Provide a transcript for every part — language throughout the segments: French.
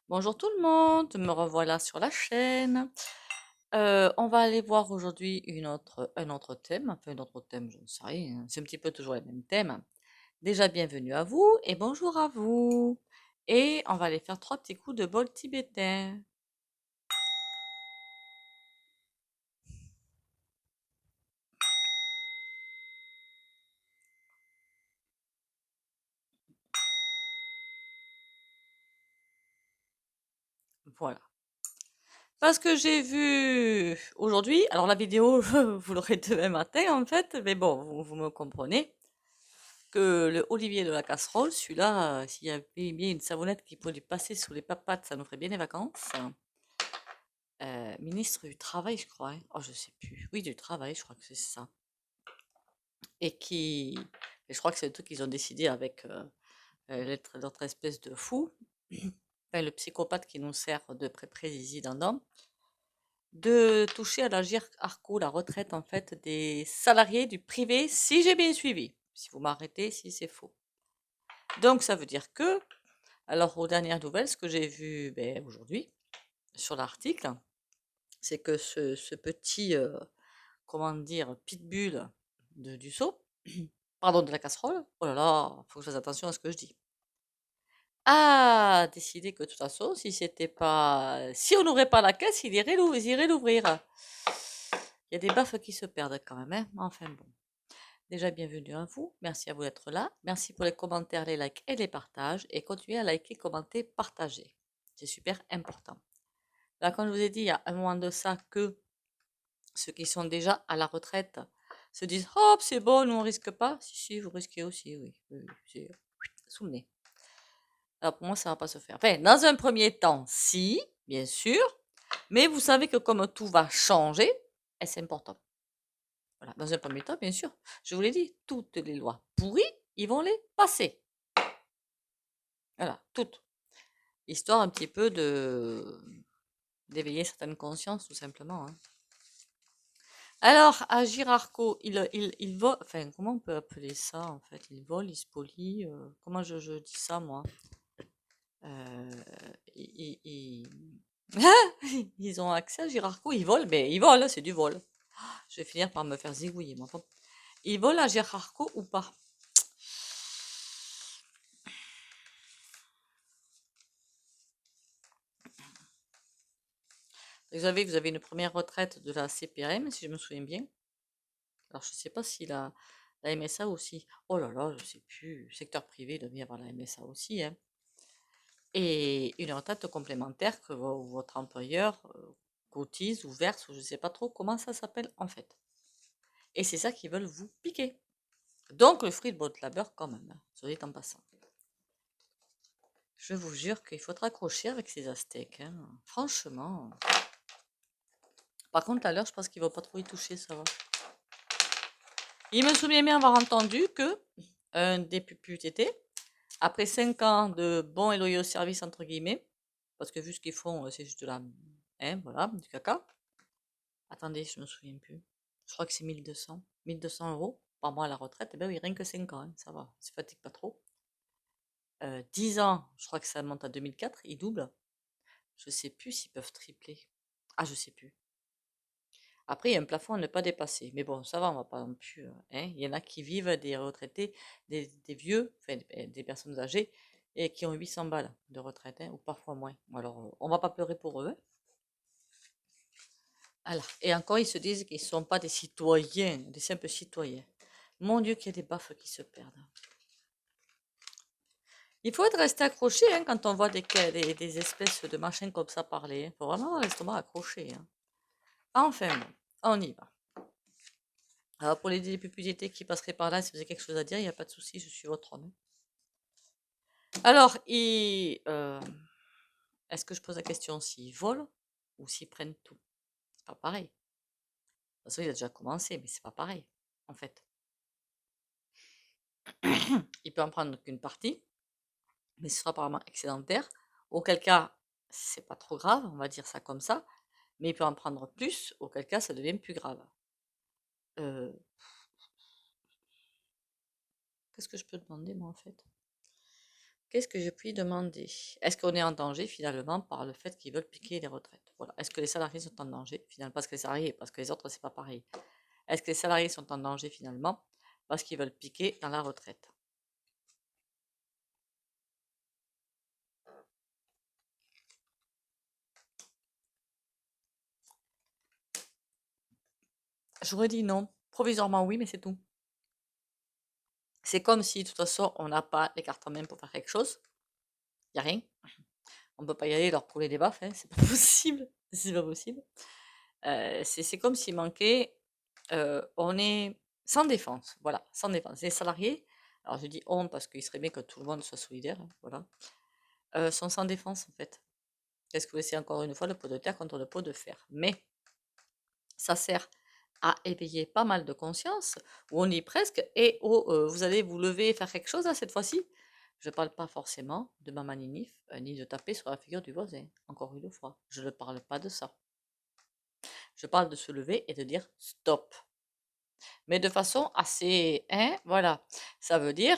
Bonjour tout le monde, me revoilà sur la chaîne. On va aller voir aujourd'hui un autre thème, enfin un autre thème, je ne sais rien, c'est un petit peu toujours les mêmes thèmes. Déjà bienvenue à vous et bonjour à vous. Et on va aller faire trois petits coups de bol tibétain. Voilà. Parce que j'ai vu aujourd'hui, alors la vidéo, vous l'aurez demain matin en fait, mais bon, vous me comprenez, que le Olivier de la casserole, celui-là, s'il y avait bien une savonnette qui pouvait lui passer sous les papates, ça nous ferait bien les vacances. Ministre du Travail, je crois, hein. Oh, je sais plus. Oui, du Travail, je crois que c'est ça. Et je crois que c'est le truc qu'ils ont décidé avec l'autre espèce de fou, enfin, le psychopathe qui nous sert de président, de toucher à l'agir ARCO, la retraite en fait des salariés du privé, si j'ai bien suivi. Si vous m'arrêtez, si c'est faux. Donc ça veut dire que, alors aux dernières nouvelles, ce que j'ai vu aujourd'hui sur l'article, c'est que ce petit comment dire, pitbull du seau, pardon, de la casserole, oh là là, faut que je fasse attention à ce que je dis, a décidé que de toute façon, si on n'ouvrait pas la caisse, ils iraient l'ouvrir. Il y a des baffes qui se perdent quand même, hein. Enfin bon. Déjà, bienvenue à vous. Merci à vous d'être là. Merci pour les commentaires, les likes et les partages. Et continuez à liker, commenter, partager. C'est super important. Là, comme je vous ai dit, il y a un moment de ça que ceux qui sont déjà à la retraite se disent hop, c'est bon, nous on risque pas. Si, si, vous risquez aussi, oui. Oui, oui, c'est sous le nez. Alors pour moi, ça va pas se faire. Enfin, dans un premier temps, si, bien sûr, mais vous savez que comme tout va changer, et c'est important. Voilà, dans un premier temps, bien sûr, je vous l'ai dit, toutes les lois pourries, ils vont les passer. Voilà, toutes. Histoire un petit peu de d'éveiller certaines consciences, tout simplement, hein. Alors, à Girarco, il vole, enfin, comment on peut appeler ça en fait? Il vole, il spolie, comment je dis ça moi? Euh, ils ont accès à Girarco, ils volent, mais ils volent, c'est du vol. Je vais finir par me faire zigouiller, moi. Ils volent à Girarco ou pas? Vous avez une première retraite de la CPRM, si je me souviens bien. Alors, je ne sais pas si la MSA aussi. Oh là là, je ne sais plus. Secteur privé, il devait y avoir la MSA aussi, hein. Et une retraite complémentaire que votre employeur cotise ou verse, ou je ne sais pas trop comment ça s'appelle en fait. Et c'est ça qu'ils veulent vous piquer. Donc le fruit de votre labeur quand même, hein, soit dit en passant. Je vous jure qu'il faut te raccrocher avec ces Aztèques, hein. Franchement. Par contre, à l'heure, je pense qu'ils ne vont pas trop y toucher, ça va. Il me souvient bien avoir entendu que un député, après 5 ans de bons et loyaux services, entre guillemets, parce que vu ce qu'ils font, c'est juste de la, hein, voilà, du caca. Attendez, je me souviens plus. Je crois que c'est 1200 euros par mois à la retraite. Eh bien oui, rien que 5 ans, hein, ça va, ça fatigue pas trop. 10 ans, je crois que ça monte à 2004, ils doublent. Je sais plus s'ils peuvent tripler. Ah, je sais plus. Après, il y a un plafond à ne pas dépasser. Mais bon, ça va, on va pas non plus, hein. Il y en a qui vivent des retraités, des vieux, enfin des personnes âgées, et qui ont 800 balles de retraite, hein, ou parfois moins. Alors, on va pas pleurer pour eux, hein. Voilà. Et encore, ils se disent qu'ils ne sont pas des citoyens, des simples citoyens. Mon Dieu, qu'il y a des baffes qui se perdent. Il faut être resté accroché, hein, quand on voit des espèces de machins comme ça parler, hein. Il faut vraiment avoir l'estomac accroché, hein. Enfin, bon, on y va. Alors, pour les députés qui passeraient par là, si vous avez quelque chose à dire, il n'y a pas de souci, je suis votre homme. Alors, est-ce que je pose la question s'ils volent ou s'ils prennent tout? C'est pas pareil. De toute façon, il a déjà commencé, mais c'est pas pareil, en fait. Il peut en prendre qu'une partie, mais ce sera apparemment excédentaire. Auquel cas, c'est pas trop grave, on va dire ça comme ça, mais il peut en prendre plus, auquel cas ça devient plus grave. Euh, Qu'est-ce que je peux demander, moi, en fait? Qu'est-ce que je puis demander? Est-ce qu'on est en danger finalement par le fait qu'ils veulent piquer les retraites? Voilà. Est-ce que les salariés sont en danger finalement? Parce que les salariés, parce que les autres, c'est pas pareil. Est-ce que les salariés sont en danger finalement parce qu'ils veulent piquer dans la retraite? J'aurais dit non. Provisoirement oui, mais c'est tout. C'est comme si de toute façon on n'a pas les cartes en main pour faire quelque chose. Il n'y a rien. On ne peut pas y aller leur couler des baffes, hein, c'est pas possible. C'est pas possible. C'est comme s'il manquait. On est sans défense, voilà, sans défense. Les salariés, alors je dis on parce qu'il serait bien que tout le monde soit solidaire, hein, voilà, sont sans défense en fait. Qu'est-ce que c'est encore une fois le pot de terre contre le pot de fer? Mais ça sert à éveiller pas mal de conscience, où on y est presque, et où vous allez vous lever et faire quelque chose là, cette fois-ci. Je ne parle pas forcément de ma maninif, ni de taper sur la figure du voisin, encore une fois. Je ne parle pas de ça. Je parle de se lever et de dire stop. Mais de façon assez, hein, voilà. Ça veut dire,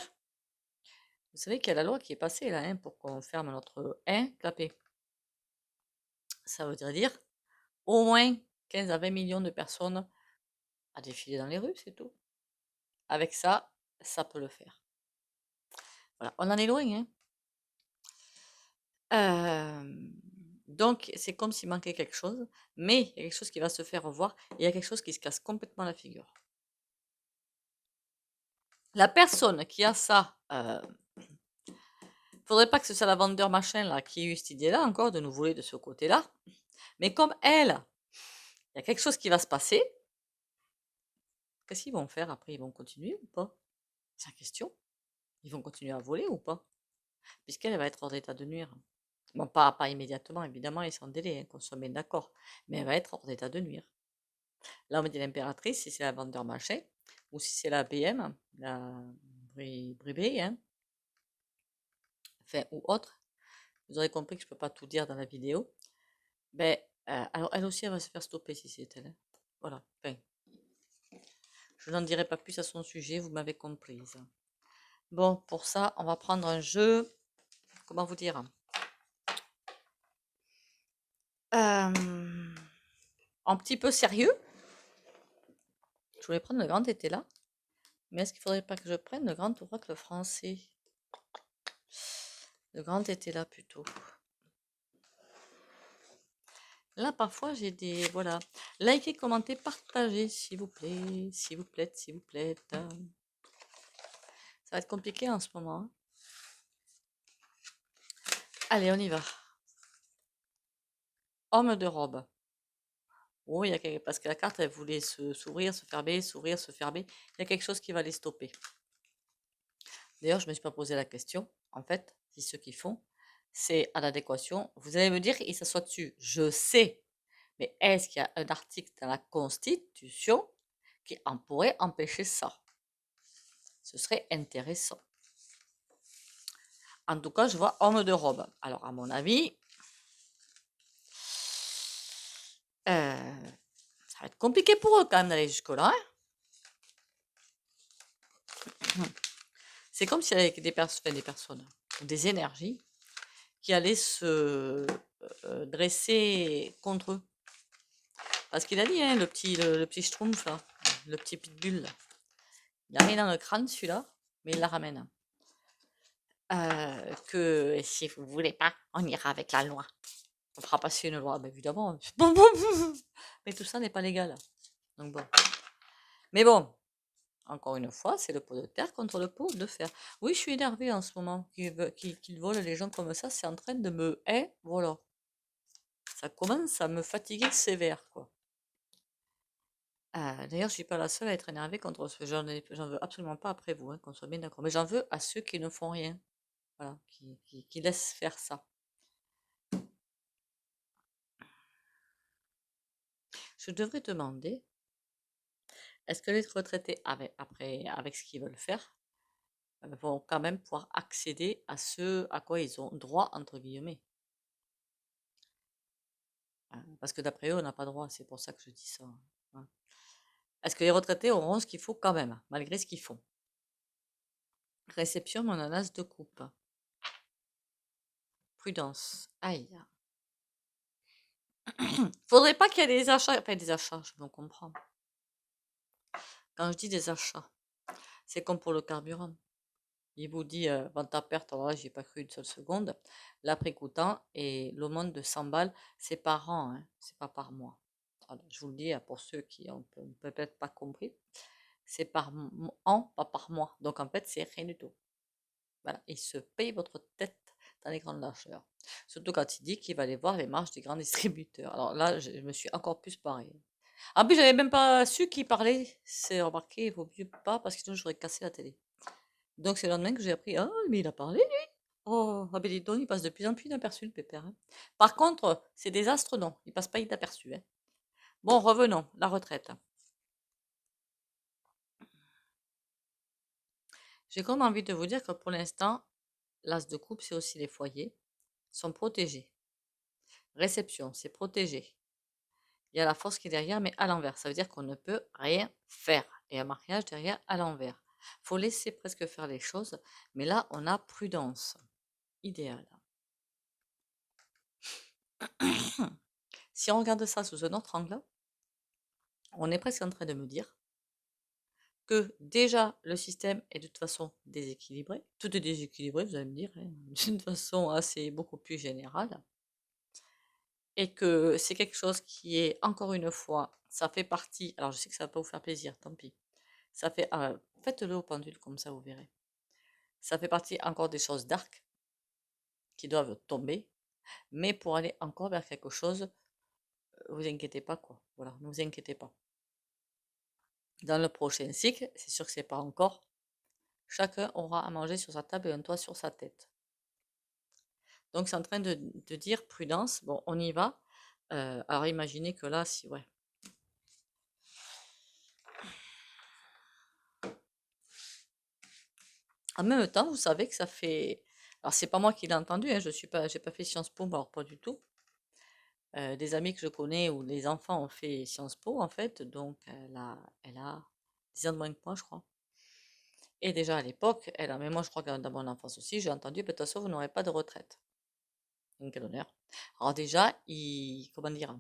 vous savez qu'il y a la loi qui est passée là, hein, pour qu'on ferme notre clapet. Ça veut dire au moins 15 à 20 millions de personnes à défiler dans les rues, c'est tout. Avec ça, ça peut le faire. Voilà, on en est loin, hein. Donc, c'est comme s'il manquait quelque chose, mais il y a quelque chose qui va se faire revoir, et il y a quelque chose qui se casse complètement la figure. La personne qui a ça, faudrait pas que ce soit la vendeur machin là qui ait eu cette idée-là encore de nous voler de ce côté-là. Mais comme elle, il y a quelque chose qui va se passer, qu'est-ce qu'ils vont faire après? Ils vont continuer ou pas? C'est la question. Ils vont continuer à voler ou pas? Puisqu'elle va être hors d'état de nuire. Bon, pas immédiatement, évidemment, et sans délai, hein, qu'on soit bien d'accord. Mais elle va être hors d'état de nuire. Là, on me dit l'impératrice, si c'est la vendeur machin, ou si c'est la BM, la Bribé, hein, enfin, ou autre. Vous aurez compris que je peux pas tout dire dans la vidéo. Ben, alors elle aussi, elle va se faire stopper si c'est elle, hein. Voilà. Enfin, je n'en dirai pas plus à son sujet, vous m'avez comprise. Bon, pour ça, on va prendre un jeu. Comment vous dire? Un petit peu sérieux. Je voulais prendre le grand été là. Mais est-ce qu'il faudrait pas que je prenne le grand ouragan le français? Le grand été là plutôt. Là, parfois, j'ai des. Voilà. Likez, commentez, partagez, s'il vous plaît. S'il vous plaît, s'il vous plaît. Ça va être compliqué en ce moment, hein. Allez, on y va. Homme de robe. Oh, parce que la carte, elle voulait s'ouvrir, se fermer, s'ouvrir, se fermer. Il y a quelque chose qui va les stopper. D'ailleurs, je ne me suis pas posé la question. En fait, si ceux qui font, c'est à l'adéquation. Vous allez me dire, il s'assoit dessus. Je sais. Mais est-ce qu'il y a un article dans la Constitution qui en pourrait empêcher ça? Ce serait intéressant. En tout cas, je vois homme de robe. Alors, à mon avis, ça va être compliqué pour eux quand même d'aller jusque-là, hein. C'est comme s'il y avait des personnes, des énergies qui allaient se dresser contre eux. Parce qu'il a dit, hein, le petit schtroumpf, là, le petit pitbull, là. Il a rien dans le crâne, celui-là, mais il la ramène. Que si vous voulez pas, on ira avec la loi. On fera passer une loi, ben évidemment. Mais tout ça n'est pas légal. Donc bon. Mais bon, encore une fois, c'est le pot de terre contre le pot de fer. Oui, je suis énervée en ce moment qu'ils volent les gens comme ça. C'est en train de me... voilà. Ça commence à me fatiguer sévère, quoi. D'ailleurs, je suis pas la seule à être énervée contre ce. J'en veux absolument pas après vous, hein, qu'on soit bien d'accord. Mais j'en veux à ceux qui ne font rien. Voilà, qui laissent faire ça. Je devrais demander, est-ce que les retraités, avec ce qu'ils veulent faire, vont quand même pouvoir accéder à ce à quoi ils ont droit, entre guillemets? Parce que d'après eux, on n'a pas droit, c'est pour ça que je dis ça, hein. Est-ce que les retraités auront ce qu'il faut quand même, malgré ce qu'ils font? Réception mon ananas de coupe. Prudence. Aïe. Faudrait pas qu'il y ait des achats. Enfin, des achats, je me comprends. Quand je dis des achats, c'est comme pour le carburant. Il vous dit, vente à perte, alors là, j'y ai pas cru une seule seconde. L'après coûtant et l'aumône de 100 balles, c'est par an, hein, c'est pas par mois. Voilà, je vous le dis pour ceux qui ont peut-être pas compris, c'est par an, pas par mois. Donc en fait, c'est rien du tout. Voilà, il se paye votre tête dans les grandes largeurs. Surtout quand il dit qu'il va aller voir les marges des grands distributeurs. Alors là, je me suis encore plus parée. En plus, j'avais même pas su qui parlait. C'est remarqué, il vaut mieux pas parce que sinon j'aurais cassé la télé. Donc c'est le lendemain que j'ai appris, ah, mais il a parlé, lui. Oh, ah ben dis donc, il passe de plus en plus inaperçu, le pépère, hein. Par contre, c'est des astres, non, il passe pas inaperçu, hein. Bon, revenons, la retraite. J'ai comme envie de vous dire que pour l'instant, l'as de coupe, c'est aussi les foyers, sont protégés. Réception, c'est protégé. Il y a la force qui est derrière, mais à l'envers. Ça veut dire qu'on ne peut rien faire. Et un mariage derrière, à l'envers. Faut laisser presque faire les choses, mais là, on a prudence. Idéal. Si on regarde ça sous un autre angle, on est presque en train de me dire que déjà le système est de toute façon déséquilibré. Tout est déséquilibré, vous allez me dire, hein, d'une façon assez beaucoup plus générale. Et que c'est quelque chose qui est, encore une fois, ça fait partie. Alors je sais que ça va pas vous faire plaisir, tant pis. Ça fait, faites-le au pendule, comme ça vous verrez. Ça fait partie encore des choses dark qui doivent tomber, mais pour aller encore vers quelque chose, vous inquiétez pas, quoi. Voilà, ne vous inquiétez pas. Dans le prochain cycle, c'est sûr que c'est pas encore. Chacun aura à manger sur sa table et un toit sur sa tête. Donc c'est en train de dire prudence. Bon, on y va. Alors imaginez que là, si ouais. En même temps, vous savez que ça fait. Alors c'est pas moi qui l'ai entendu, hein, j'ai pas fait Sciences Po, alors pas du tout. Des amis que je connais où les enfants ont fait Sciences Po en fait, donc elle a 10 ans de moins que moi, je crois. Et déjà à l'époque, mais moi je crois que dans mon enfance aussi, j'ai entendu, de toute façon, vous n'aurez pas de retraite. Donc quel honneur. Alors déjà, comment dire,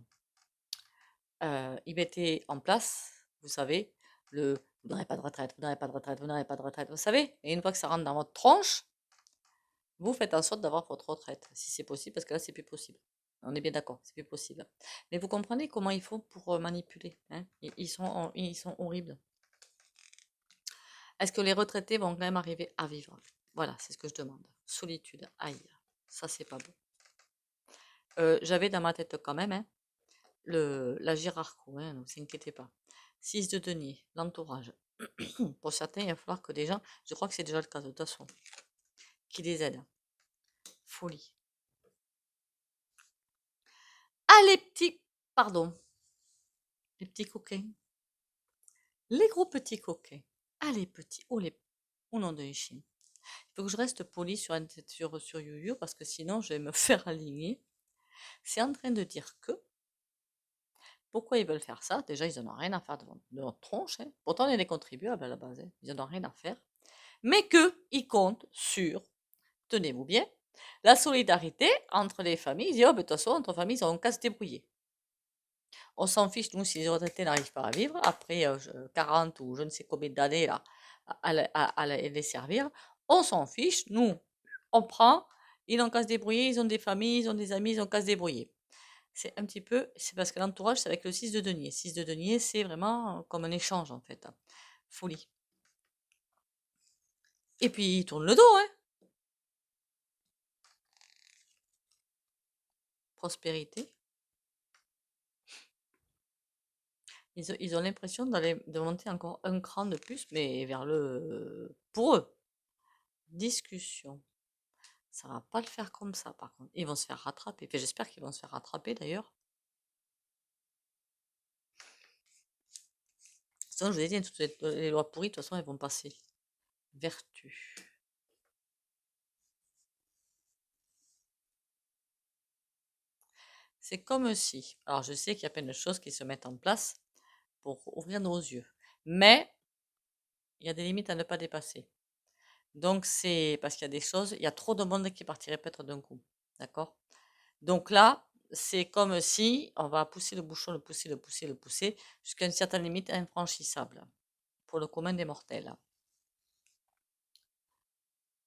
il mettait en place, vous savez, vous n'aurez pas de retraite, vous n'aurez pas de retraite, vous n'aurez pas de retraite, vous savez. Et une fois que ça rentre dans votre tronche, vous faites en sorte d'avoir votre retraite, si c'est possible, parce que là, c'est plus possible. On est bien d'accord, c'est plus possible. Mais vous comprenez comment ils font pour manipuler, hein? Ils sont horribles. Est-ce que les retraités vont quand même arriver à vivre? Voilà, c'est ce que je demande. Solitude, aïe, ça c'est pas bon. J'avais dans ma tête quand même, hein, la Girarco, hein, ne vous inquiétez pas. 6 de denier, l'entourage. Pour certains, il va falloir que des gens, je crois que c'est déjà le cas de toute façon, qui les aident. Folie. Ah, les petits, pardon, les petits coquins. Les gros petits coquins. Ah, les petits, au nom d'un chien. Il faut que je reste poli sur YoYo parce que sinon je vais me faire aligner. C'est en train de dire que, pourquoi ils veulent faire ça? Déjà, ils n'en ont rien à faire de notre tronche, hein. Pourtant, on est les contribuables à la base, hein. Ils n'en ont rien à faire. Mais qu'ils comptent sur, tenez-vous bien, la solidarité entre les familles. Ils disent, oh, ben, de toute façon, entre familles, ils ont qu'à se débrouiller. On s'en fiche, nous, si les retraités n'arrivent pas à vivre, après 40 ou je ne sais combien d'années là, à les servir, on s'en fiche, nous, on prend, ils n'ont qu'à se débrouiller, ils ont des familles, ils ont des amis, ils n'ont qu'à se débrouiller. C'est un petit peu, c'est parce que l'entourage, c'est avec le 6 de denier. 6 de denier, c'est vraiment comme un échange en fait. Folie. Et puis, il tourne le dos, hein. Prospérité. Ils ont l'impression de monter encore un cran de plus, mais vers le... Pour eux. Discussion. Ça va pas le faire comme ça, par contre. Ils vont se faire rattraper. Enfin, j'espère qu'ils vont se faire rattraper, d'ailleurs. Sinon, je vous ai dit, toutes les lois pourries, de toute façon, elles vont passer. Vertu. C'est comme si... Alors, je sais qu'il y a plein de choses qui se mettent en place pour ouvrir nos yeux. Mais, il y a des limites à ne pas dépasser. Donc, c'est parce qu'il y a des choses... Il y a trop de monde qui partirait peut-être d'un coup. D'accord? Donc là, c'est comme si on va pousser le bouchon, le pousser, le pousser, le pousser, jusqu'à une certaine limite infranchissable pour le commun des mortels.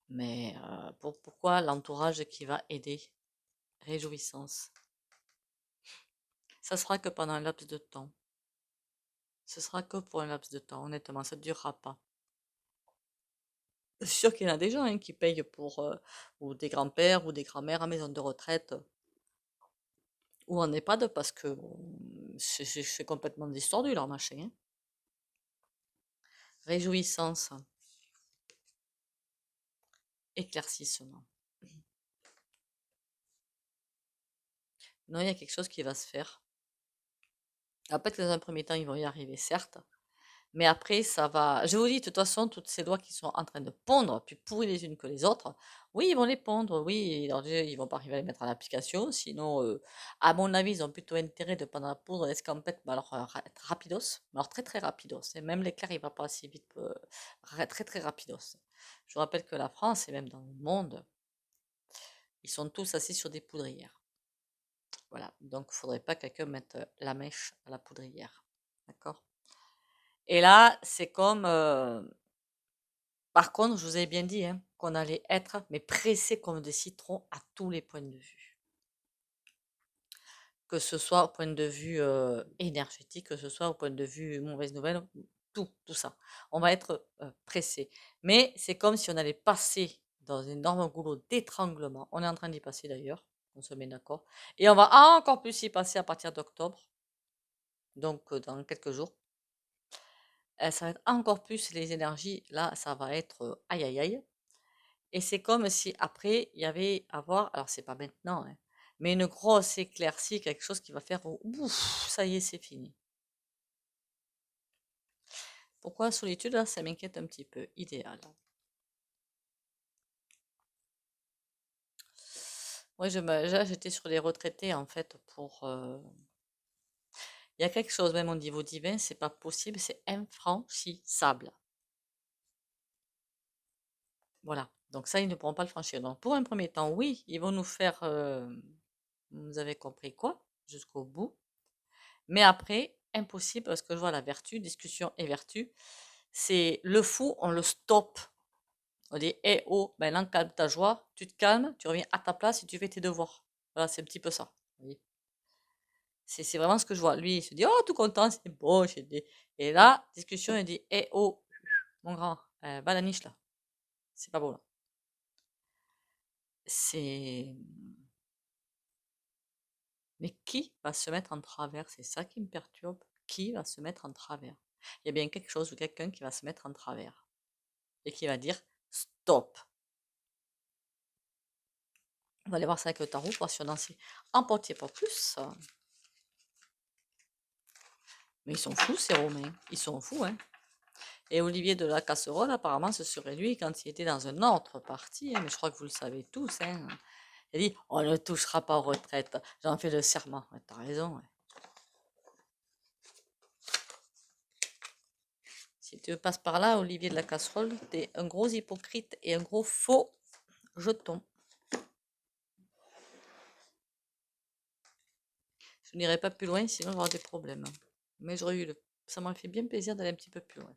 Mais pourquoi l'entourage qui va aider? Réjouissance. Ça sera que pendant un laps de temps. Ce sera que pour un laps de temps, honnêtement, ça ne durera pas. Je suis sûre qu'il y en a des gens hein, qui payent pour ou des grands-pères ou des grands-mères à maison de retraite ou en EHPAD parce que c'est complètement distordu leur machin. Hein. Réjouissance, éclaircissement. Non, il y a quelque chose qui va se faire. Alors, peut-être que dans un premier temps, ils vont y arriver, certes. Mais après, ça va. Je vous dis, de toute façon, toutes ces lois qui sont en train de pondre, plus pourries les unes que les autres, oui, ils vont les pondre, oui. Alors, déjà, ils vont pas arriver à les mettre en application. Sinon, à mon avis, ils ont plutôt intérêt de prendre la poudre escampette, mais alors être rapidos. Mais alors, très très rapidos. Et même l'éclair, il va pas assez vite. Très très rapidos. Je vous rappelle que la France, et même dans le monde, ils sont tous assis sur des poudrières. Voilà. Donc, il faudrait pas que quelqu'un mette la mèche à la poudrière. D'accord? Et là, c'est comme. Par contre, je vous avais bien dit hein, qu'on allait être, mais pressés comme des citrons à tous les points de vue. Que ce soit au point de vue énergétique, que ce soit au point de vue mauvaise nouvelle, tout ça. On va être pressés. Mais c'est comme si on allait passer dans un énorme goulot d'étranglement. On est en train d'y passer d'ailleurs, on se met d'accord. Et on va encore plus y passer à partir d'octobre, donc dans quelques jours. Ça va être encore plus les énergies, là, ça va être aïe aïe aïe. Et c'est comme si après, il y avait à voir, alors c'est pas maintenant, hein, mais une grosse éclaircie, quelque chose qui va faire, ouf, ça y est, c'est fini. Pourquoi la solitude, là, ça m'inquiète un petit peu. Idéal. Moi, j'étais sur les retraités, en fait, pour... Il y a quelque chose, même au niveau divin, c'est pas possible, c'est infranchissable. Voilà. Donc ça, ils ne pourront pas le franchir. Donc pour un premier temps, oui, ils vont nous faire... vous avez compris quoi? Jusqu'au bout. Mais après, impossible parce que je vois la vertu, discussion et vertu. C'est le fou, on le stoppe. On dit, eh oh, ben là, calme ta joie, tu te calmes, tu reviens à ta place et tu fais tes devoirs. Voilà, c'est un petit peu ça. Vous voyez. C'est vraiment ce que je vois. Lui, il se dit, oh, tout content, c'est beau. Et là, discussion, il dit, eh oh, mon grand, va la niche là. C'est pas beau là. C'est. Mais qui va se mettre en travers? C'est ça qui me perturbe. Qui va se mettre en travers? Il y a bien quelque chose ou quelqu'un qui va se mettre en travers et qui va dire stop. On va aller voir ça avec le tarot, voir si on en sait un potier pas plus. Mais ils sont fous, ces Romains. Ils sont fous, hein. Et Olivier de la Casserole, apparemment, ce serait lui quand il était dans un autre parti. Hein, mais je crois que vous le savez tous. Hein. Il a dit on ne touchera pas aux retraites. J'en fais le serment. Ouais, t'as raison. Ouais. Si tu passes par là, Olivier de la Casserole, t'es un gros hypocrite et un gros faux jeton. Je n'irai pas plus loin, sinon on va avoir des problèmes. Mais ça m'aurait fait bien plaisir d'aller un petit peu plus loin.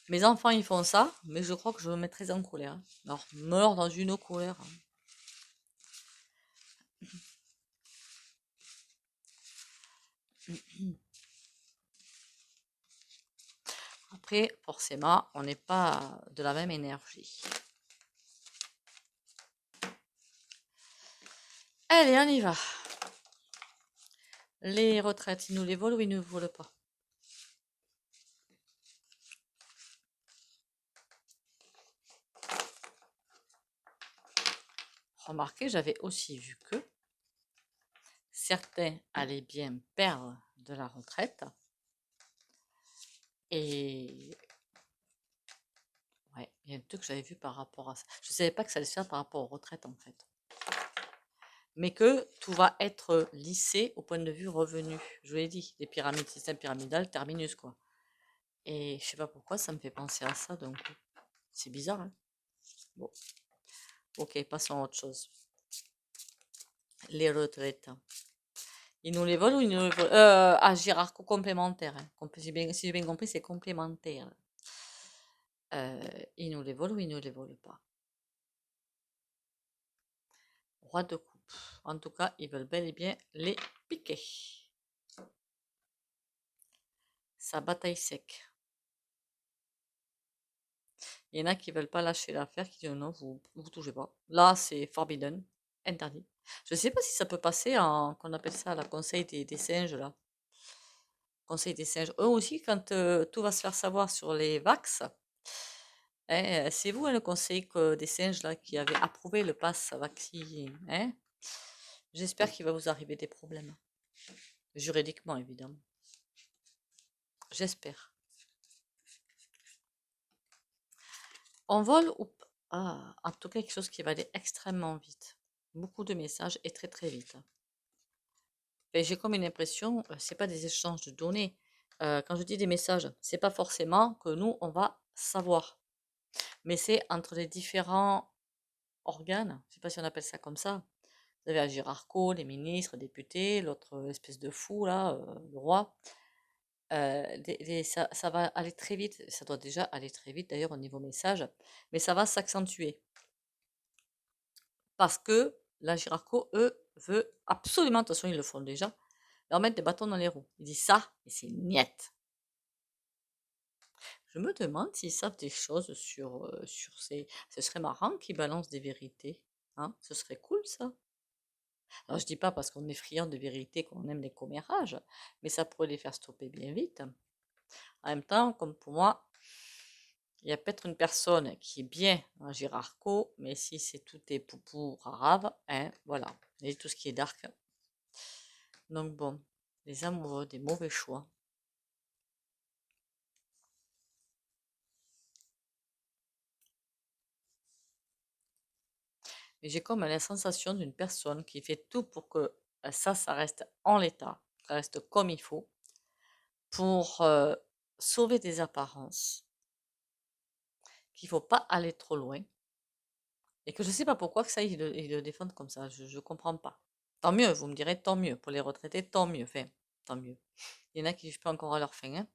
Mes enfants, ils font ça, mais je crois que je me mettrais en colère. Alors, meurs dans une colère. Après, forcément, on n'est pas de la même énergie. Allez, on y va. Les retraites, ils nous les volent ou ils ne nous volent pas? Remarquez, j'avais aussi vu que certains allaient bien perdre de la retraite. Et ouais, il y a un truc que j'avais vu par rapport à ça. Je ne savais pas que ça allait se faire par rapport aux retraites en fait. Mais que tout va être lissé au point de vue revenu. Je vous l'ai dit, les pyramides, système pyramidal, terminus quoi. Et je sais pas pourquoi ça me fait penser à ça, donc c'est bizarre. Hein bon. Ok, passons à autre chose. Les retraites. Ils nous les volent ou ils nous les volent? Girarco complémentaire, hein. Si j'ai bien compris, c'est complémentaire. Ils nous les volent ou ils ne les volent pas? Roi de coupe. En tout cas, ils veulent bel et bien les piquer. Ça bataille sec. Il y en a qui veulent pas lâcher l'affaire, qui disent non, vous touchez pas. Là, c'est forbidden, interdit. Je sais pas si ça peut passer en, qu'on appelle ça, la conseil des singes, là. Conseil des singes. Eux aussi, quand tout va se faire savoir sur les vax, hein, c'est vous, hein, le conseil des singes, là, qui avait approuvé le pass vaccinal, hein. J'espère qu'il va vous arriver des problèmes. Juridiquement, évidemment. J'espère. On vole ou ah, en tout cas, quelque chose qui va aller extrêmement vite. Beaucoup de messages et très très vite. Et j'ai comme une impression, c'est pas des échanges de données. Quand je dis des messages, c'est pas forcément que nous on va savoir, mais c'est entre les différents organes. Je sais pas si on appelle ça comme ça. Vous avez à Girarco, les ministres, députés, l'autre espèce de fou là, le roi. Ça va aller très vite. Ça doit déjà aller très vite d'ailleurs au niveau message, mais ça va s'accentuer parce que la Girarco, eux, veut absolument, de toute façon ils le font déjà, leur mettre des bâtons dans les roues. Ils disent ça, et c'est niette. Je me demande s'ils savent des choses sur ces... Ce serait marrant qu'ils balancent des vérités. Hein, ce serait cool, ça. Alors, je dis pas parce qu'on est friand de vérités qu'on aime les commérages, mais ça pourrait les faire stopper bien vite. En même temps, comme pour moi, il y a peut-être une personne qui est bien en Girarco, mais si c'est tout est poupou rarabe, hein, voilà. Et tout ce qui est dark. Donc bon, les amoureux des mauvais choix. Mais j'ai comme la sensation d'une personne qui fait tout pour que ça reste en l'état, ça reste comme il faut, pour sauver des apparences, qu'il ne faut pas aller trop loin, et que je ne sais pas pourquoi que ça, ils le défendent comme ça, je ne comprends pas. Tant mieux, vous me direz, tant mieux, pour les retraités, tant mieux, enfin, tant mieux. Il y en a qui vivent pas encore à leur fin, hein.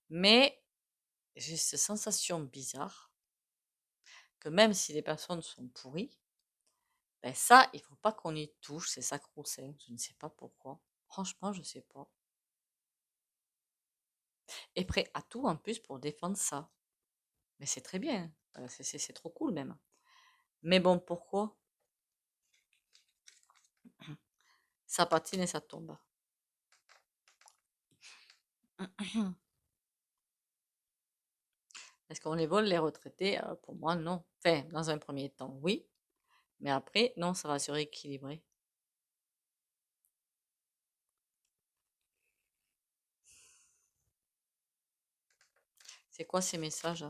Mais j'ai cette sensation bizarre que même si les personnes sont pourries, ben ça, il faut pas qu'on y touche, c'est sacro-saint, je ne sais pas pourquoi. Franchement, je ne sais pas. Et prêt à tout en plus pour défendre ça. Mais c'est très bien, c'est trop cool même. Mais bon, pourquoi ça patine et ça tombe? Est-ce qu'on les vole les retraités? Pour moi, non. Enfin, dans un premier temps, oui. Mais après, non, ça va se rééquilibrer. C'est quoi ces messages?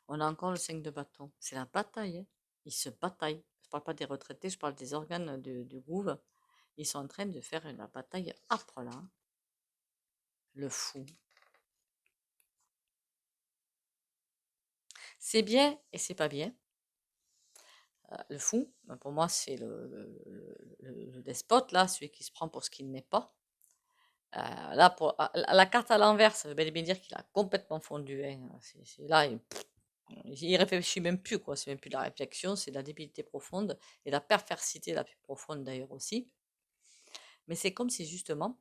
On a encore le 5 de bâton. C'est la bataille, hein. Ils se bataillent. Je parle pas des retraités, je parle des organes du gouv. Ils sont en train de faire la bataille âpre là. Le fou. C'est bien et c'est pas bien. Le fou, ben, pour moi, c'est le despote, là, celui qui se prend pour ce qu'il n'est pas. Là, la carte à l'envers, ça veut bel et bien dire qu'il a complètement fondu, hein. Là, il réfléchit même plus, quoi. C'est même plus de la réflexion, c'est de la débilité profonde et de la perversité la plus profonde d'ailleurs aussi. Mais c'est comme si justement,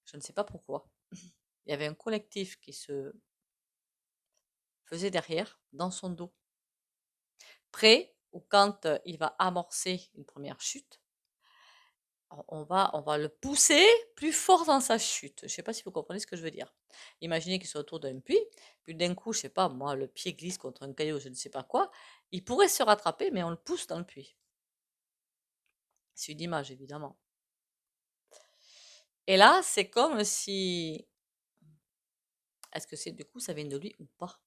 je ne sais pas pourquoi, il y avait un collectif qui se faisait derrière, dans son dos, prêt, ou quand il va amorcer une première chute, on va le pousser plus fort dans sa chute. Je ne sais pas si vous comprenez ce que je veux dire. Imaginez qu'il soit autour d'un puits, puis d'un coup, je ne sais pas, moi, le pied glisse contre un caillou, je ne sais pas quoi. Il pourrait se rattraper, mais on le pousse dans le puits. C'est une image, évidemment. Et là, c'est comme si... Est-ce que c'est du coup, ça vient de lui ou pas?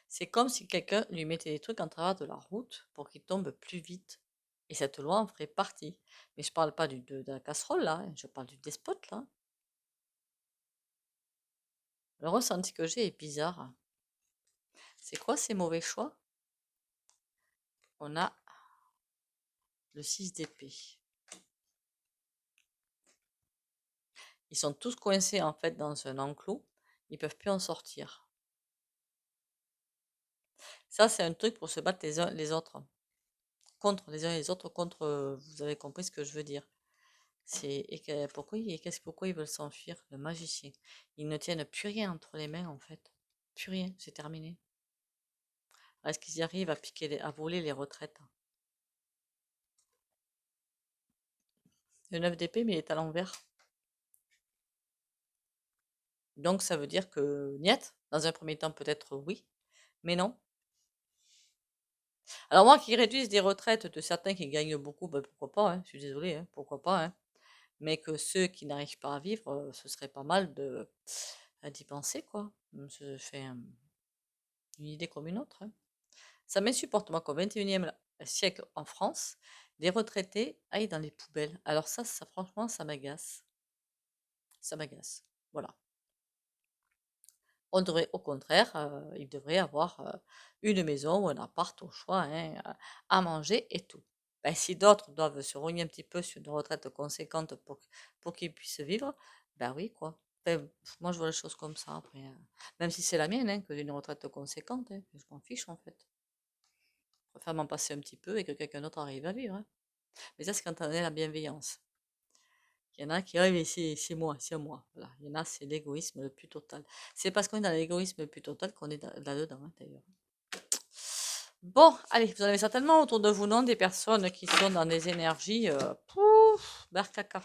C'est comme si quelqu'un lui mettait des trucs en travers de la route pour qu'il tombe plus vite. Et cette loi en ferait partie. Mais je parle pas de la casserole là, hein, je parle du despote là. Le ressenti que j'ai est bizarre. C'est quoi ces mauvais choix? On a le 6 d'épée. Ils sont tous coincés en fait dans un enclos. Ils peuvent plus en sortir. Ça, c'est un truc pour se battre les uns les autres. Contre les uns et les autres, contre, vous avez compris ce que je veux dire. Pourquoi ils veulent s'enfuir? Le magicien. Ils ne tiennent plus rien entre les mains en fait. Plus rien, c'est terminé. Est-ce qu'ils y arrivent à à voler les retraites? Le 9 d'épée, mais il est à l'envers. Donc ça veut dire que niet, dans un premier temps peut-être oui, mais non. Alors moi, qu'ils réduisent des retraites de certains qui gagnent beaucoup, ben pourquoi pas, hein, je suis désolée, hein, pourquoi pas, hein. Mais que ceux qui n'arrivent pas à vivre, ce serait pas mal d'y penser, quoi. Se fait une idée comme une autre, hein. Ça m'insupporte, moi, qu'au 21e siècle en France, des retraités aillent dans les poubelles. Alors ça franchement, ça m'agace. Ça m'agace. Voilà. On devrait, au contraire, ils devraient avoir une maison ou un appart au choix, hein, à manger et tout. Ben, si d'autres doivent se rogner un petit peu sur une retraite conséquente pour qu'ils puissent vivre, ben oui, quoi. Enfin, moi, je vois les choses comme ça, après. Même si c'est la mienne, hein, que j'ai une retraite conséquente, hein, je m'en fiche, en fait. Je préfère m'en passer un petit peu et que quelqu'un d'autre arrive à vivre, hein. Mais ça, c'est quand on est la bienveillance. Il y en a qui, ah, mais c'est moi, c'est moi. Voilà. Il y en a, c'est l'égoïsme le plus total. C'est parce qu'on est dans l'égoïsme le plus total qu'on est là-dedans, hein, d'ailleurs. Bon, allez, vous en avez certainement autour de vous, non, des personnes qui sont dans des énergies, pouf, barcaca.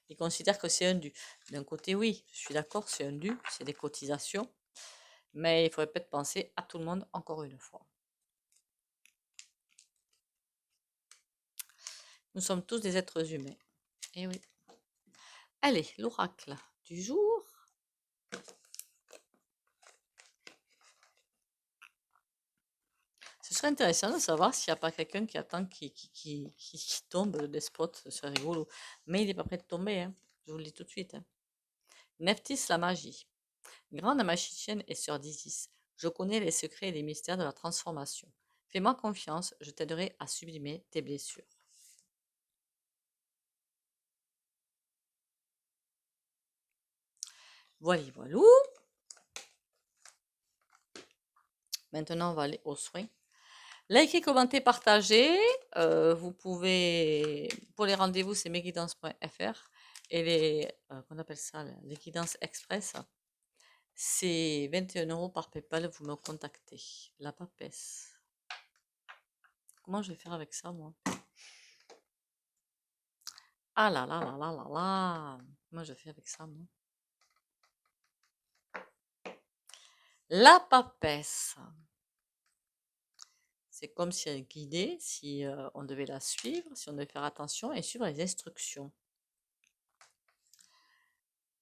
Ils considèrent que c'est un dû. D'un côté, oui, je suis d'accord, c'est un dû, c'est des cotisations. Mais il faudrait peut-être penser à tout le monde encore une fois. Nous sommes tous des êtres humains. Eh oui. Allez, l'oracle du jour. Ce serait intéressant de savoir s'il n'y a pas quelqu'un qui attend qui tombe, le despote, ce serait rigolo. Mais il n'est pas prêt de tomber, hein. Je vous le dis tout de suite, hein. Nephthys la magie. Grande magicienne et sœur d'Isis, je connais les secrets et les mystères de la transformation. Fais-moi confiance, je t'aiderai à sublimer tes blessures. Voilà, voilà. Maintenant, on va aller aux soins. Likez, commentez, partagez. Vous pouvez, pour les rendez-vous, c'est mesguidances.fr. Et qu'on appelle ça, les guidances express, c'est 21 € par PayPal, vous me contactez. La papesse. Comment je vais faire avec ça, moi? Ah là là là là là là. Comment je fais avec ça, moi? La papesse. C'est comme si elle guidait, si on devait la suivre, si on devait faire attention et suivre les instructions.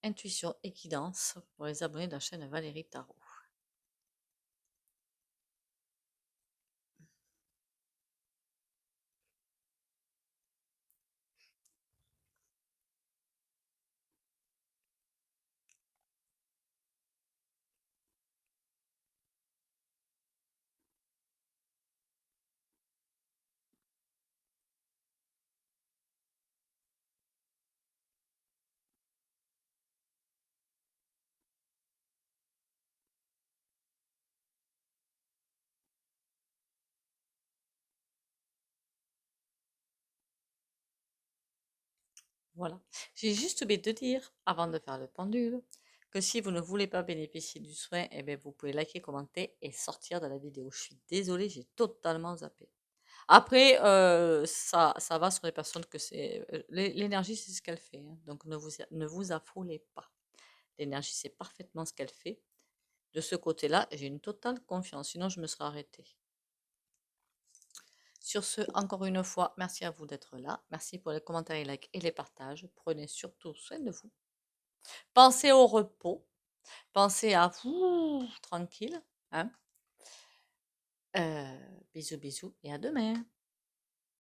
Intuition et guidance pour les abonnés de la chaîne Valérie Tarot. Voilà. J'ai juste oublié de dire, avant de faire le pendule, que si vous ne voulez pas bénéficier du soin, eh bien, vous pouvez liker, commenter et sortir de la vidéo. Je suis désolée, j'ai totalement zappé. Après, ça va sur les personnes que c'est... l'énergie, c'est ce qu'elle fait, hein. Donc, ne vous affolez pas. L'énergie, c'est parfaitement ce qu'elle fait. De ce côté-là, j'ai une totale confiance. Sinon, je me serais arrêtée. Sur ce, encore une fois, merci à vous d'être là. Merci pour les commentaires, les likes et les partages. Prenez surtout soin de vous. Pensez au repos. Pensez à vous tranquille, hein. Bisous, bisous et à demain.